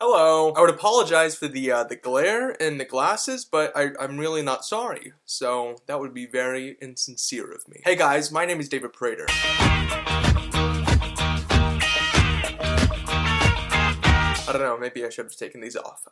Hello. I would apologize for the glare and the glasses, but I'm really not sorry. So that would be very insincere of me. Hey guys, my name is David Prater. I don't know, maybe I should have taken these off.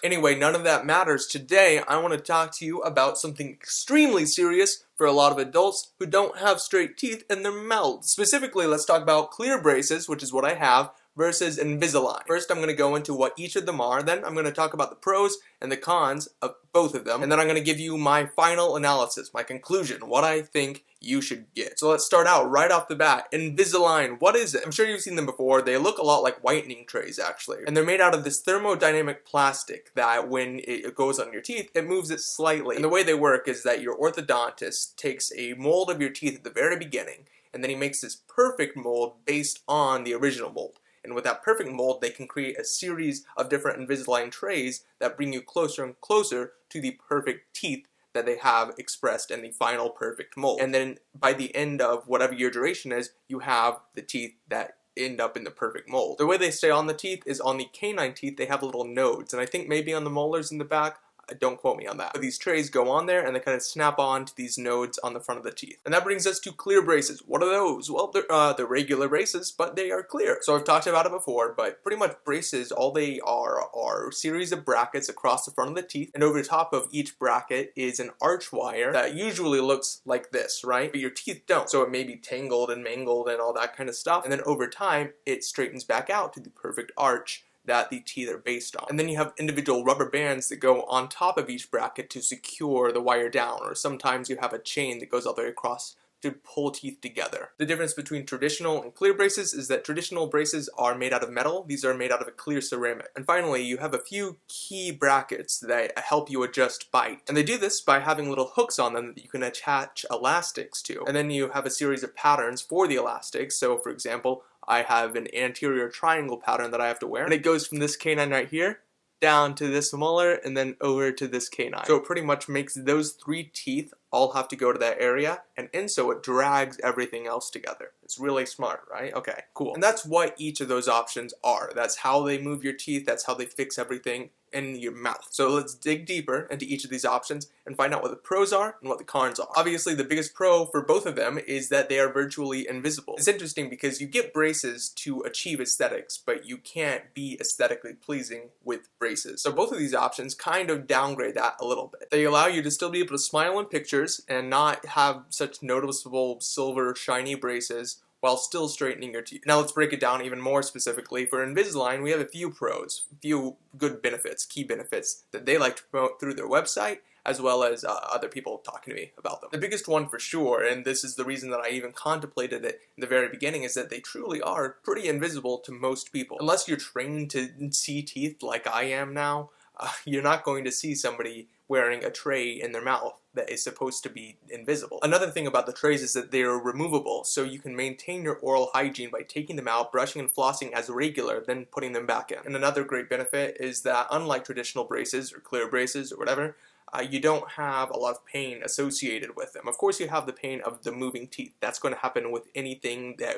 Anyway, none of that matters. Today, I want to talk to you about something extremely serious for a lot of adults who don't have straight teeth in their mouths. Specifically, let's talk about clear braces, which is what I have, versus Invisalign. First, I'm going to go into what each of them are, then I'm going to talk about the pros and the cons of both of them, and then I'm going to give you my final analysis, my conclusion, what I think you should get. So let's start out right off the bat. Invisalign, what is it? I'm sure you've seen them before. They look a lot like whitening trays, actually. And they're made out of this thermodynamic plastic that when it goes on your teeth, it moves it slightly. And the way they work is that your orthodontist takes a mold of your teeth at the very beginning, and then he makes this perfect mold based on the original mold. And with that perfect mold, they can create a series of different Invisalign trays that bring you closer and closer to the perfect teeth that they have expressed in the final perfect mold. And then by the end of whatever your duration is, you have the teeth that end up in the perfect mold. The way they stay on the teeth is on the canine teeth, they have little nodes. And I think maybe on the molars in the back, don't quote me on that. But these trays go on there and they kind of snap on to these nodes on the front of the teeth. And that brings us to clear braces. What are those? Well, they're regular braces, but they are clear. So I've talked about it before, but pretty much braces, all they are a series of brackets across the front of the teeth, and over the top of each bracket is an arch wire that usually looks like this, right? But your teeth don't. So it may be tangled and mangled and all that kind of stuff. And then over time, it straightens back out to the perfect arch that the teeth are based on. And then you have individual rubber bands that go on top of each bracket to secure the wire down, or sometimes you have a chain that goes all the way across to pull teeth together. The difference between traditional and clear braces is that traditional braces are made out of metal, these are made out of a clear ceramic. And finally, you have a few key brackets that help you adjust bite. And they do this by having little hooks on them that you can attach elastics to. And then you have a series of patterns for the elastics. So for example, I have an anterior triangle pattern that I have to wear, and it goes from this canine right here down to this molar and then over to this canine. So it pretty much makes those three teeth all have to go to that area, and so it drags everything else together. It's really smart, right? Okay, cool. And that's what each of those options are. That's how they move your teeth, that's how they fix everything in your mouth. So let's dig deeper into each of these options and find out what the pros are and what the cons are. Obviously, the biggest pro for both of them is that they are virtually invisible. It's interesting because you get braces to achieve aesthetics, but you can't be aesthetically pleasing with braces. So both of these options kind of downgrade that a little bit. They allow you to still be able to smile in pictures and not have such noticeable silver shiny braces while still straightening your teeth. Now let's break it down even more specifically. For Invisalign, we have a few pros, a few good benefits, key benefits that they like to promote through their website, as well as other people talking to me about them. The biggest one for sure, and this is the reason that I even contemplated it in the very beginning, is that they truly are pretty invisible to most people. Unless you're trained to see teeth like I am now, you're not going to see somebody wearing a tray in their mouth that is supposed to be invisible. Another thing about the trays is that they are removable, so you can maintain your oral hygiene by taking them out, brushing and flossing as regular, then putting them back in. And another great benefit is that unlike traditional braces or clear braces or whatever, you don't have a lot of pain associated with them. Of course, you have the pain of the moving teeth. That's going to happen with anything that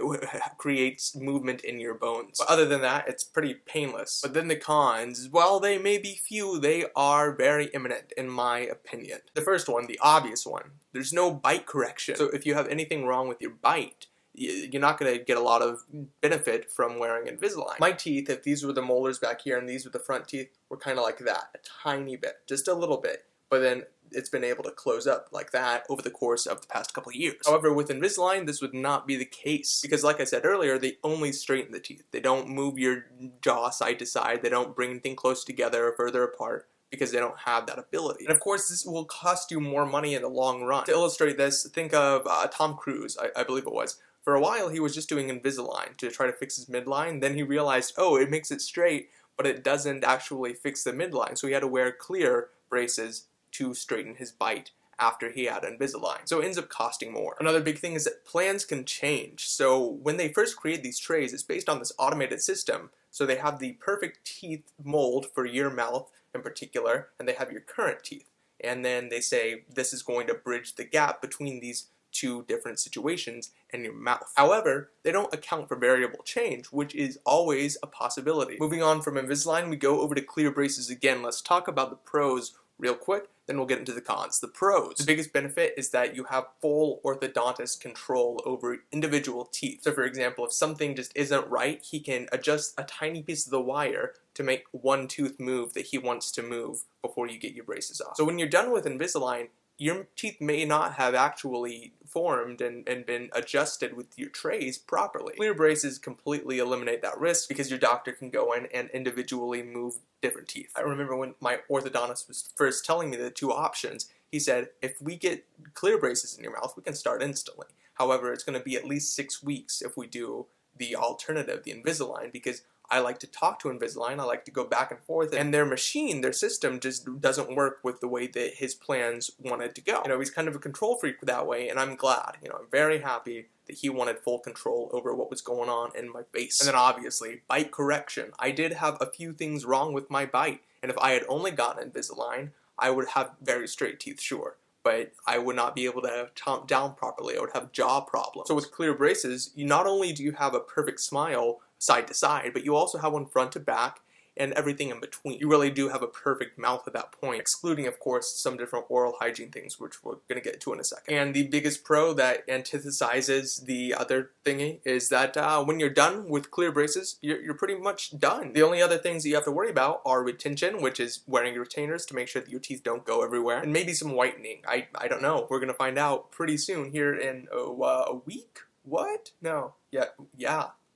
creates movement in your bones. But other than that, it's pretty painless. But then the cons, while they may be few, they are very imminent in my opinion. The first one, the obvious one, there's no bite correction. So if you have anything wrong with your bite, you're not going to get a lot of benefit from wearing Invisalign. My teeth, if these were the molars back here and these were the front teeth, were kind of like that, a tiny bit, just a little bit. But then it's been able to close up like that over the course of the past couple of years. However, with Invisalign, this would not be the case, because like I said earlier, they only straighten the teeth. They don't move your jaw side to side, they don't bring anything close together or further apart, because they don't have that ability. And of course, this will cost you more money in the long run. To illustrate this, think of Tom Cruise, I believe it was. For a while, he was just doing Invisalign to try to fix his midline, then he realized, oh, it makes it straight, but it doesn't actually fix the midline, so he had to wear clear braces to straighten his bite after he had Invisalign. So it ends up costing more. Another big thing is that plans can change. So when they first create these trays, it's based on this automated system. So they have the perfect teeth mold for your mouth in particular, and they have your current teeth. And then they say this is going to bridge the gap between these to different situations in your mouth. However, they don't account for variable change, which is always a possibility. Moving on from Invisalign, we go over to clear braces again. Let's talk about the pros real quick, then we'll get into the cons. The pros. The biggest benefit is that you have full orthodontist control over individual teeth. So for example, if something just isn't right, he can adjust a tiny piece of the wire to make one tooth move that he wants to move before you get your braces off. So when you're done with Invisalign, your teeth may not have actually formed and been adjusted with your trays properly. Clear braces completely eliminate that risk because your doctor can go in and individually move different teeth. I remember when my orthodontist was first telling me the two options, he said, if we get clear braces in your mouth, we can start instantly. However, it's going to be at least 6 weeks if we do the alternative, the Invisalign, because I like to talk to Invisalign, I like to go back and forth, and their machine, their system just doesn't work with the way that his plans wanted to go. You know, he's kind of a control freak that way, and I'm glad. You know, I'm very happy that he wanted full control over what was going on in my face. And then obviously, bite correction. I did have a few things wrong with my bite, and if I had only gotten Invisalign, I would have very straight teeth, sure. But I would not be able to chomp down properly. I would have jaw problems. So with clear braces, you not only do you have a perfect smile side to side, but you also have one front to back and everything in between. You really do have a perfect mouth at that point, excluding, of course, some different oral hygiene things, which we're going to get to in a second. And the biggest pro that antithesizes the other thingy is that when you're done with clear braces, you're pretty much done. The only other things that you have to worry about are retention, which is wearing retainers to make sure that your teeth don't go everywhere, and maybe some whitening. I don't know. We're going to find out pretty soon here in a week? What? No.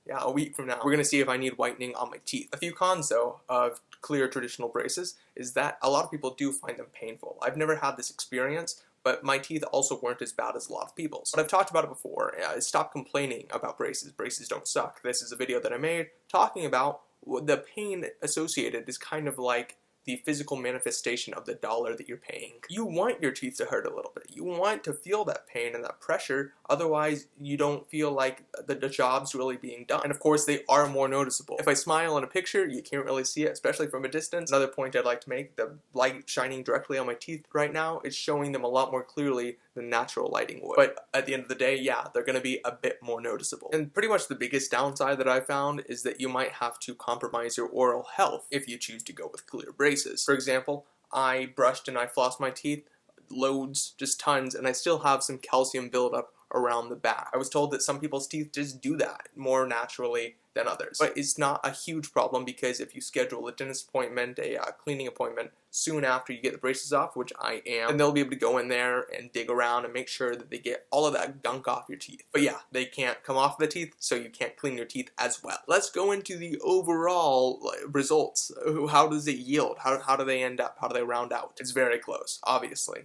Yeah, a week from now. We're going to see if I need whitening on my teeth. A few cons, though, of clear traditional braces is that a lot of people do find them painful. I've never had this experience, but my teeth also weren't as bad as a lot of people's. But I've talked about it before. Stop complaining about braces. Braces don't suck. This is a video that I made talking about the pain associated is kind of like the physical manifestation of the dollar that you're paying. You want your teeth to hurt a little bit. You want to feel that pain and that pressure, otherwise you don't feel like the job's really being done. And of course they are more noticeable. If I smile in a picture, you can't really see it, especially from a distance. Another point I'd like to make, the light shining directly on my teeth right now is showing them a lot more clearly than natural lighting would. But at the end of the day, yeah, they're gonna be a bit more noticeable. And pretty much the biggest downside that I found is that you might have to compromise your oral health if you choose to go with clear braces. For example, I brushed and I flossed my teeth, loads, just tons, and I still have some calcium buildup around the back. I was told that some people's teeth just do that more naturally than others. But it's not a huge problem because if you schedule a dentist appointment, a cleaning appointment, soon after you get the braces off, which I am, and they'll be able to go in there and dig around and make sure that they get all of that gunk off your teeth. But yeah, they can't come off the teeth, so you can't clean your teeth as well. Let's go into the overall results. How does it yield? How do they end up? How do they round out? It's very close, obviously.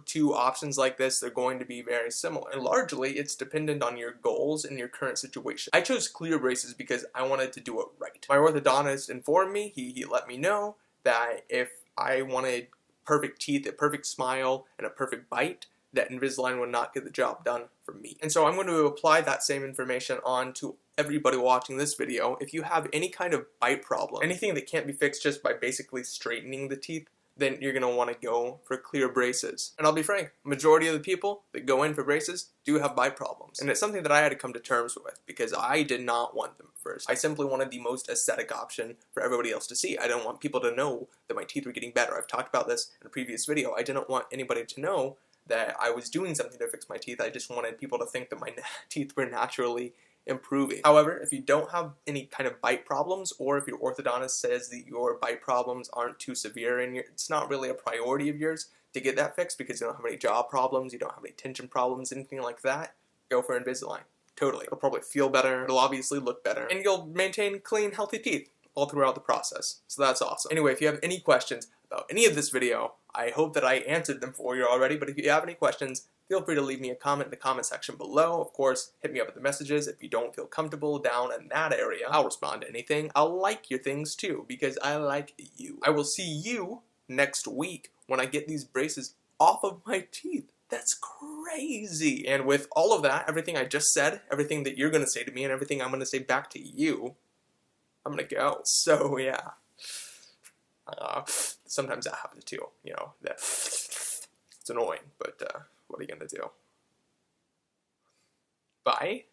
Two options like this, they're going to be very similar. And largely, it's dependent on your goals and your current situation. I chose clear braces because I wanted to do it right. My orthodontist informed me, he let me know that if I wanted perfect teeth, a perfect smile, and a perfect bite, that Invisalign would not get the job done for me. And so I'm going to apply that same information on to everybody watching this video. If you have any kind of bite problem, anything that can't be fixed just by basically straightening the teeth, then you're going to want to go for clear braces. And I'll be frank, majority of the people that go in for braces do have bite problems. And it's something that I had to come to terms with because I did not want them first. I simply wanted the most aesthetic option for everybody else to see. I didn't want people to know that my teeth were getting better. I've talked about this in a previous video. I didn't want anybody to know that I was doing something to fix my teeth. I just wanted people to think that my teeth were naturally improving. However, if you don't have any kind of bite problems, or if your orthodontist says that your bite problems aren't too severe and it's not really a priority of yours to get that fixed because you don't have any jaw problems, you don't have any tension problems, anything like that, go for Invisalign. Totally. It'll probably feel better, it'll obviously look better, and you'll maintain clean, healthy teeth all throughout the process. So that's awesome. Anyway, if you have any questions about any of this video, I hope that I answered them for you already, but if you have any questions, feel free to leave me a comment in the comment section below. Of course, hit me up with the messages if you don't feel comfortable down in that area. I'll respond to anything. I'll like your things too, because I like you. I will see you next week when I get these braces off of my teeth. That's crazy. And with all of that, everything I just said, everything that you're going to say to me, and everything I'm going to say back to you, I'm going to go. So yeah. Sometimes that happens too, you know. It's annoying, but what are you going to do? Bye.